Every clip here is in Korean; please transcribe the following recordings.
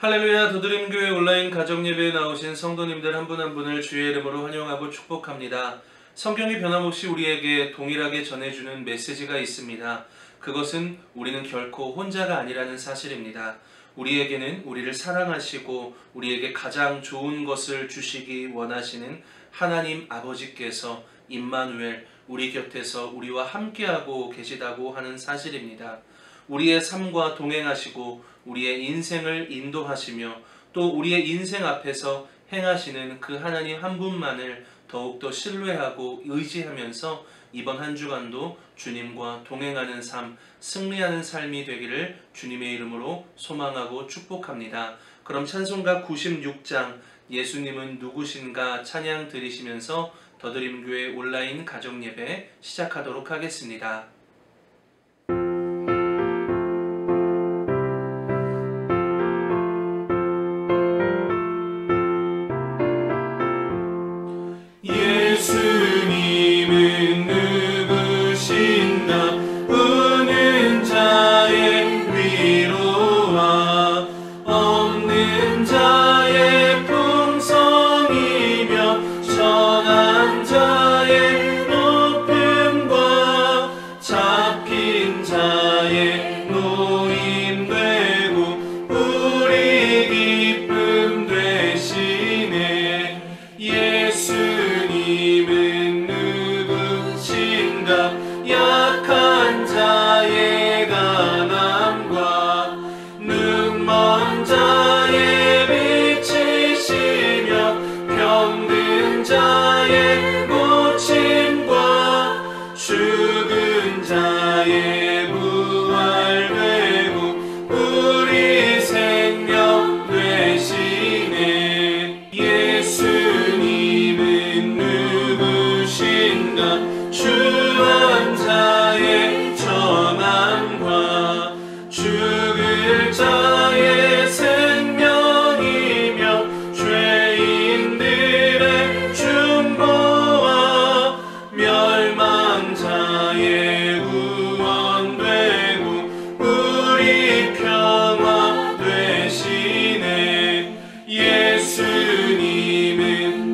할렐루야. 도드림교회 온라인 가정예배에 나오신 성도님들 한 분 한 분을 주의 이름으로 환영하고 축복합니다. 성경이 변함없이 우리에게 동일하게 전해주는 메시지가 있습니다. 그것은 우리는 결코 혼자가 아니라는 사실입니다. 우리에게는 우리를 사랑하시고 우리에게 가장 좋은 것을 주시기 원하시는 하나님 아버지께서 임마누엘, 우리 곁에서 우리와 함께하고 계시다고 하는 사실입니다. 우리의 삶과 동행하시고 우리의 인생을 인도하시며 또 우리의 인생 앞에서 행하시는 그 하나님 한 분만을 더욱더 신뢰하고 의지하면서 이번 한 주간도 주님과 동행하는 삶, 승리하는 삶이 되기를 주님의 이름으로 소망하고 축복합니다. 그럼 찬송가 96장 예수님은 누구신가 찬양 드리시면서 더드림교회 온라인 가정예배 시작하도록 하겠습니다. 예수님은 누구신가 우는 자의 위로와 없는 자의 풍성이며 전한 자의 높음과 잡힌 자의 노임 되고 우리 기쁨 되시네. 예수님은 누구신가 약한 자의 가난과 눈먼 자의 빛이시며 병든 자의 고침과 죽은 자의 부활되고 우리 생명 되시네. 예수님은 누구신가 주한 자의 전함과 죽을 자의 생명이며 죄인들의 중보와 멸망자의 구원되고 우리 평화 되시네. 예수님은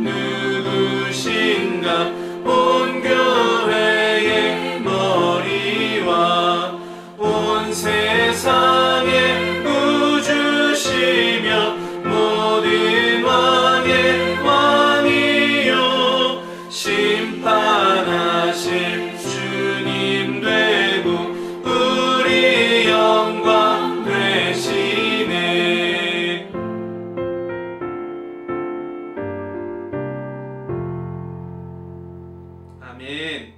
누구신가 온 교회의 머리와 온 세상의 구주시며 모든 왕의 왕이요 심판하실 주님 되고 우리 영광 되시네. 아멘.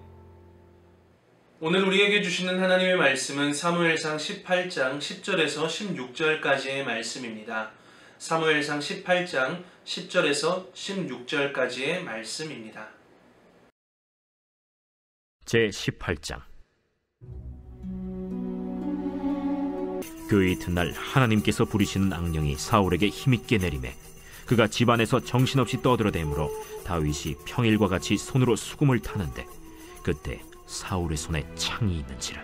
오늘 우리에게 주시는 하나님의 말씀은 사무엘상 18장 10절에서 16절까지의 말씀입니다. 사무엘상 18장 10절에서 16절까지의 말씀입니다. 제18장. 그 이튿날 하나님께서 부리시는 악령이 사울에게 힘있게 내리매 그가 집안에서 정신없이 떠들어대므로 다윗이 평일과 같이 손으로 수금을 타는데 그때 사울의 손에 창이 있는지라.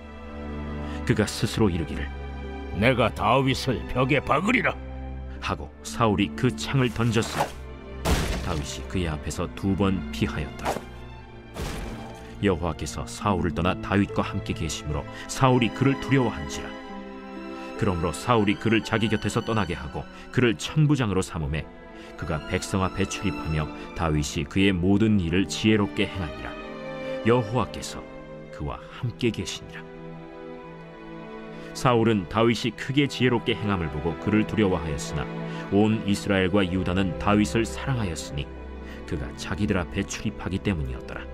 그가 스스로 이르기를 내가 다윗을 벽에 박으리라 하고 사울이 그 창을 던졌으니 다윗이 그의 앞에서 2번 피하였다. 여호와께서 사울을 떠나 다윗과 함께 계심으로 사울이 그를 두려워한지라. 그러므로 사울이 그를 자기 곁에서 떠나게 하고 그를 천부장으로 삼음에 그가 백성 앞에 출입하며 다윗이 그의 모든 일을 지혜롭게 행하니라. 여호와께서 그와 함께 계시니라. 사울은 다윗이 크게 지혜롭게 행함을 보고 그를 두려워하였으나 온 이스라엘과 유다는 다윗을 사랑하였으니 그가 자기들 앞에 출입하기 때문이었더라.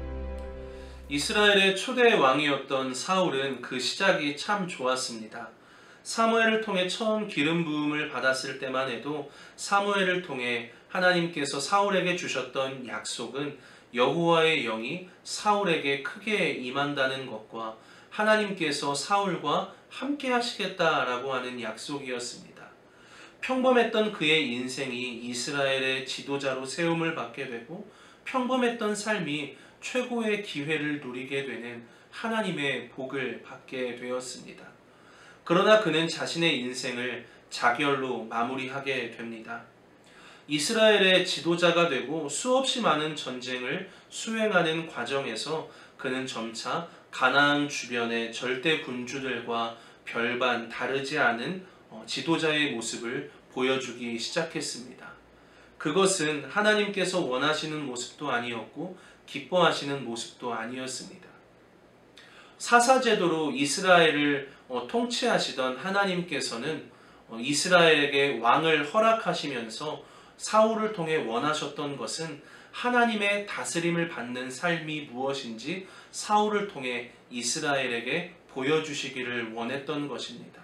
이스라엘의 초대 왕이었던 사울은 그 시작이 참 좋았습니다. 사무엘을 통해 처음 기름 부음을 받았을 때만 해도 사무엘을 통해 하나님께서 사울에게 주셨던 약속은 여호와의 영이 사울에게 크게 임한다는 것과 하나님께서 사울과 함께 하시겠다라고 하는 약속이었습니다. 평범했던 그의 인생이 이스라엘의 지도자로 세움을 받게 되고 평범했던 삶이 최고의 기회를 누리게 되는 하나님의 복을 받게 되었습니다. 그러나 그는 자신의 인생을 자결로 마무리하게 됩니다. 이스라엘의 지도자가 되고 수없이 많은 전쟁을 수행하는 과정에서 그는 점차 가나안 주변의 절대 군주들과 별반 다르지 않은 지도자의 모습을 보여주기 시작했습니다. 그것은 하나님께서 원하시는 모습도 아니었고 기뻐하시는 모습도 아니었습니다. 사사제도로 이스라엘을 통치하시던 하나님께서는 이스라엘에게 왕을 허락하시면서 사울을 통해 원하셨던 것은 하나님의 다스림을 받는 삶이 무엇인지 사울을 통해 이스라엘에게 보여주시기를 원했던 것입니다.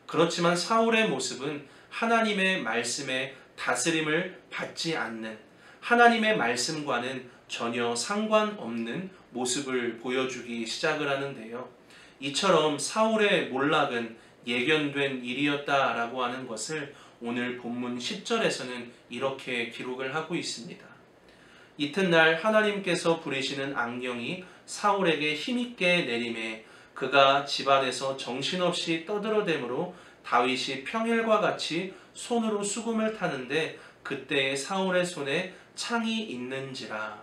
그렇지만 사울의 모습은 하나님의 말씀에 다스림을 받지 않는, 하나님의 말씀과는 전혀 상관없는 모습을 보여주기 시작을 하는데요. 이처럼 사울의 몰락은 예견된 일이었다라고 하는 것을 오늘 본문 10절에서는 이렇게 기록을 하고 있습니다. 이튿날 하나님께서 부리시는 악령이 사울에게 힘있게 내림에 그가 집안에서 정신없이 떠들어대므로 다윗이 평일과 같이 손으로 수금을 타는데 그때에 사울의 손에 창이 있는지라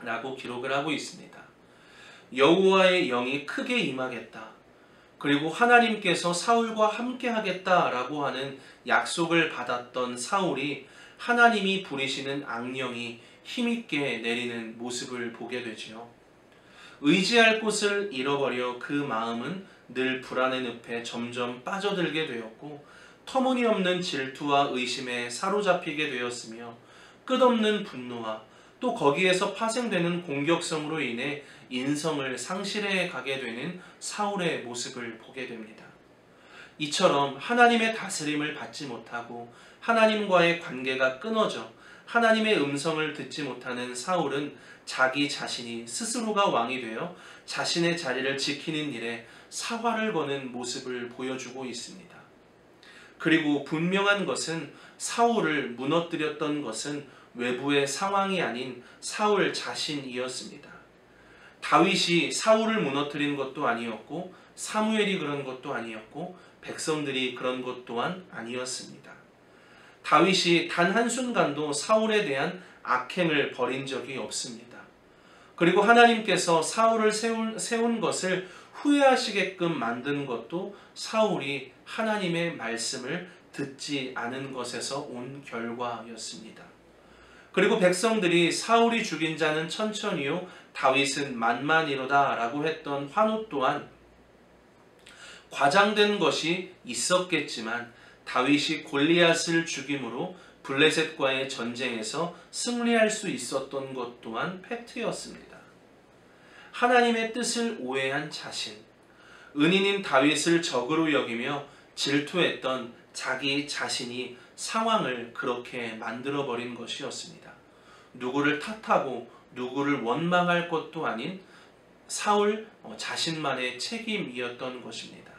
라고 기록을 하고 있습니다. 여호와의 영이 크게 임하겠다. 그리고 하나님께서 사울과 함께 하겠다라고 하는 약속을 받았던 사울이 하나님이 부리시는 악령이 힘있게 내리는 모습을 보게 되지요. 의지할 곳을 잃어버려 그 마음은 늘 불안의 늪에 점점 빠져들게 되었고 터무니없는 질투와 의심에 사로잡히게 되었으며 끝없는 분노와 또 거기에서 파생되는 공격성으로 인해 인성을 상실해 가게 되는 사울의 모습을 보게 됩니다. 이처럼 하나님의 다스림을 받지 못하고 하나님과의 관계가 끊어져 하나님의 음성을 듣지 못하는 사울은 자기 자신이 스스로가 왕이 되어 자신의 자리를 지키는 일에 사활을 거는 모습을 보여주고 있습니다. 그리고 분명한 것은 사울을 무너뜨렸던 것은 외부의 상황이 아닌 사울 자신이었습니다. 다윗이 사울을 무너뜨린 것도 아니었고 사무엘이 그런 것도 아니었고 백성들이 그런 것 또한 아니었습니다. 다윗이 단 한순간도 사울에 대한 악행을 벌인 적이 없습니다. 그리고 하나님께서 사울을 세운 것을 후회하시게끔 만든 것도 사울이 하나님의 말씀을 듣지 않은 것에서 온 결과였습니다. 그리고 백성들이 사울이 죽인 자는 천천히요 다윗은 만만이로다 라고 했던 환호 또한 과장된 것이 있었겠지만 다윗이 골리앗을 죽임으로 블레셋과의 전쟁에서 승리할 수 있었던 것 또한 팩트였습니다. 하나님의 뜻을 오해한 자신, 은인인 다윗을 적으로 여기며 질투했던 자기 자신이 상황을 그렇게 만들어버린 것이었습니다. 누구를 탓하고 누구를 원망할 것도 아닌 사울 자신만의 책임이었던 것입니다.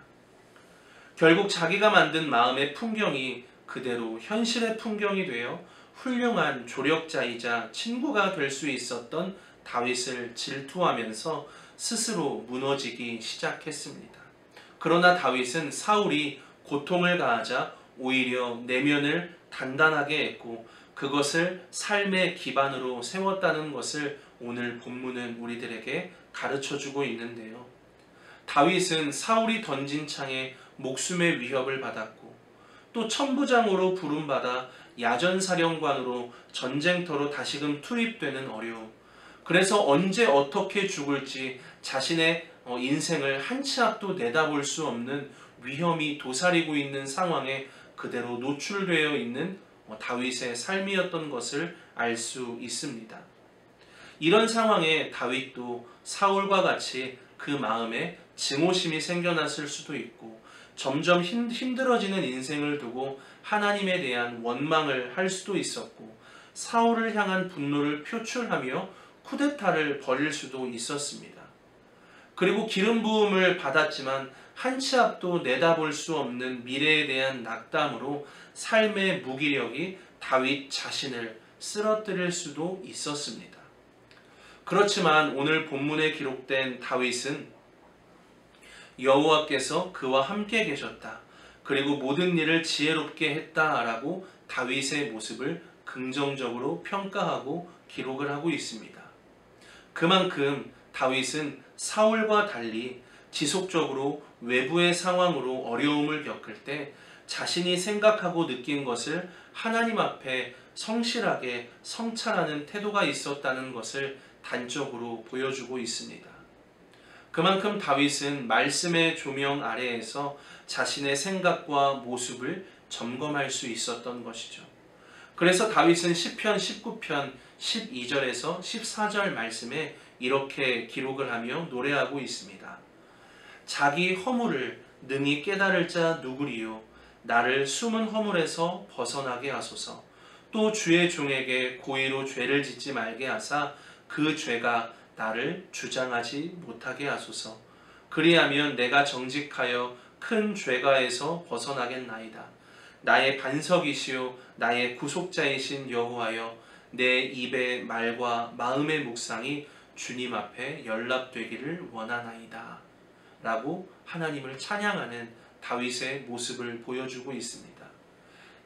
결국 자기가 만든 마음의 풍경이 그대로 현실의 풍경이 되어 훌륭한 조력자이자 친구가 될 수 있었던 다윗을 질투하면서 스스로 무너지기 시작했습니다. 그러나 다윗은 사울이 고통을 가하자 오히려 내면을 단단하게 했고 그것을 삶의 기반으로 세웠다는 것을 오늘 본문은 우리들에게 가르쳐주고 있는데요. 다윗은 사울이 던진 창에 목숨의 위협을 받았고 또 천부장으로 부름받아 야전사령관으로 전쟁터로 다시금 투입되는 어려움, 그래서 언제 어떻게 죽을지 자신의 인생을 한 치 앞도 내다볼 수 없는 위험이 도사리고 있는 상황에 그대로 노출되어 있는 다윗의 삶이었던 것을 알 수 있습니다. 이런 상황에 다윗도 사울과 같이 그 마음에 증오심이 생겨났을 수도 있고 점점 힘들어지는 인생을 두고 하나님에 대한 원망을 할 수도 있었고 사울을 향한 분노를 표출하며 쿠데타를 벌일 수도 있었습니다. 그리고 기름 부음을 받았지만 한 치 앞도 내다볼 수 없는 미래에 대한 낙담으로 삶의 무기력이 다윗 자신을 쓰러뜨릴 수도 있었습니다. 그렇지만 오늘 본문에 기록된 다윗은 여호와께서 그와 함께 계셨다. 그리고 모든 일을 지혜롭게 했다라고 다윗의 모습을 긍정적으로 평가하고 기록을 하고 있습니다. 그만큼 다윗은 사울과 달리 지속적으로 외부의 상황으로 어려움을 겪을 때 자신이 생각하고 느낀 것을 하나님 앞에 성실하게 성찰하는 태도가 있었다는 것을 단적으로 보여주고 있습니다. 그만큼 다윗은 말씀의 조명 아래에서 자신의 생각과 모습을 점검할 수 있었던 것이죠. 그래서 다윗은 시편 19편 12절에서 14절 말씀에 이렇게 기록을 하며 노래하고 있습니다. 자기 허물을 능히 깨달을 자 누구리요? 나를 숨은 허물에서 벗어나게 하소서. 또 주의 종에게 고의로 죄를 짓지 말게 하사 그 죄가 나를 주장하지 못하게 하소서. 그리하면 내가 정직하여 큰 죄가에서 벗어나겠나이다. 나의 반석이시요 나의 구속자이신 여호와여, 내 입의 말과 마음의 묵상이 주님 앞에 연락되기를 원하나이다 라고 하나님을 찬양하는 다윗의 모습을 보여주고 있습니다.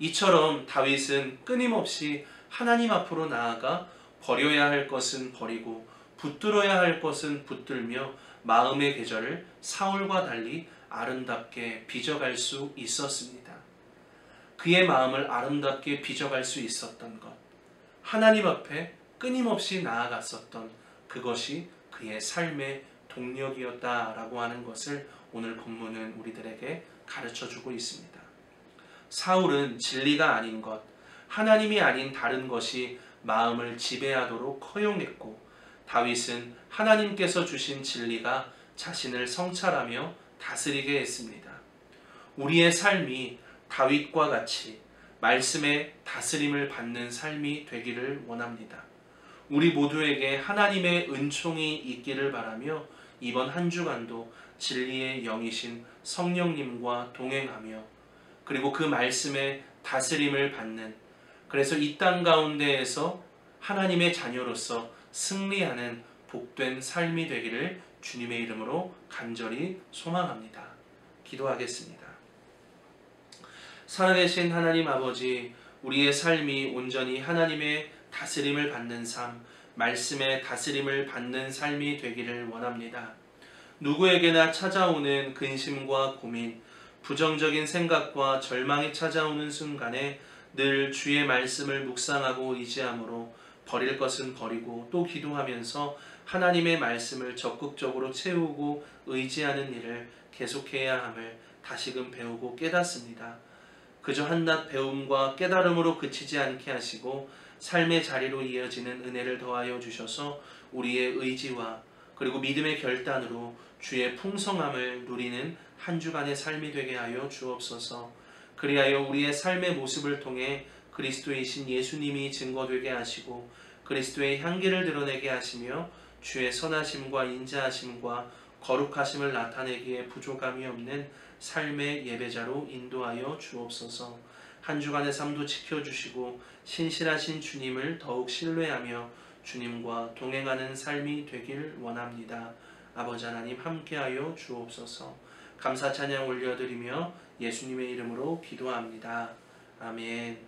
이처럼 다윗은 끊임없이 하나님 앞으로 나아가 버려야 할 것은 버리고 붙들어야 할 것은 붙들며 마음의 계절을 사울과 달리 아름답게 빚어갈 수 있었습니다. 그의 마음을 아름답게 빚어갈 수 있었던 것, 하나님 앞에 끊임없이 나아갔었던 그것이 그의 삶의 동력이었다라고 하는 것을 오늘 본문은 우리들에게 가르쳐주고 있습니다. 사울은 진리가 아닌 것, 하나님이 아닌 다른 것이 마음을 지배하도록 허용했고, 다윗은 하나님께서 주신 진리가 자신을 성찰하며 다스리게 했습니다. 우리의 삶이 다윗과 같이 말씀의 다스림을 받는 삶이 되기를 원합니다. 우리 모두에게 하나님의 은총이 있기를 바라며 이번 한 주간도 진리의 영이신 성령님과 동행하며 그리고 그 말씀의 다스림을 받는, 그래서 이 땅 가운데에서 하나님의 자녀로서 승리하는 복된 삶이 되기를 주님의 이름으로 간절히 소망합니다. 기도하겠습니다. 살아계신 하나님 아버지, 우리의 삶이 온전히 하나님의 다스림을 받는 삶, 말씀의 다스림을 받는 삶이 되기를 원합니다. 누구에게나 찾아오는 근심과 고민, 부정적인 생각과 절망이 찾아오는 순간에 늘 주의 말씀을 묵상하고 의지함으로 버릴 것은 버리고 또 기도하면서 하나님의 말씀을 적극적으로 채우고 의지하는 일을 계속해야 함을 다시금 배우고 깨닫습니다. 그저 한낱 배움과 깨달음으로 그치지 않게 하시고 삶의 자리로 이어지는 은혜를 더하여 주셔서 우리의 의지와 그리고 믿음의 결단으로 주의 풍성함을 누리는 한 주간의 삶이 되게 하여 주옵소서. 그리하여 우리의 삶의 모습을 통해 그리스도이신 예수님이 증거되게 하시고 그리스도의 향기를 드러내게 하시며 주의 선하심과 인자하심과 거룩하심을 나타내기에 부족함이 없는 삶의 예배자로 인도하여 주옵소서. 한 주간의 삶도 지켜주시고 신실하신 주님을 더욱 신뢰하며 주님과 동행하는 삶이 되길 원합니다. 아버지 하나님 함께하여 주옵소서. 감사 찬양 올려드리며 예수님의 이름으로 기도합니다. 아멘.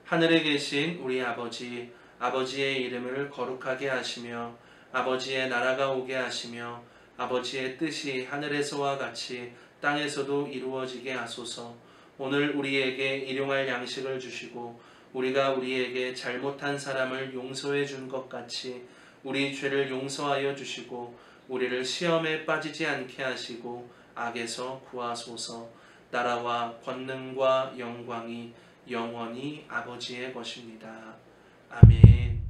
하늘에 계신 우리 아버지, 아버지의 이름을 거룩하게 하시며 아버지의 나라가 오게 하시며 아버지의 뜻이 하늘에서와 같이 땅에서도 이루어지게 하소서. 오늘 우리에게 일용할 양식을 주시고 우리가 우리에게 잘못한 사람을 용서해 준 것 같이 우리 죄를 용서하여 주시고 우리를 시험에 빠지지 않게 하시고 악에서 구하소서. 나라와 권능과 영광이 영원히 아버지의 것입니다. 아멘.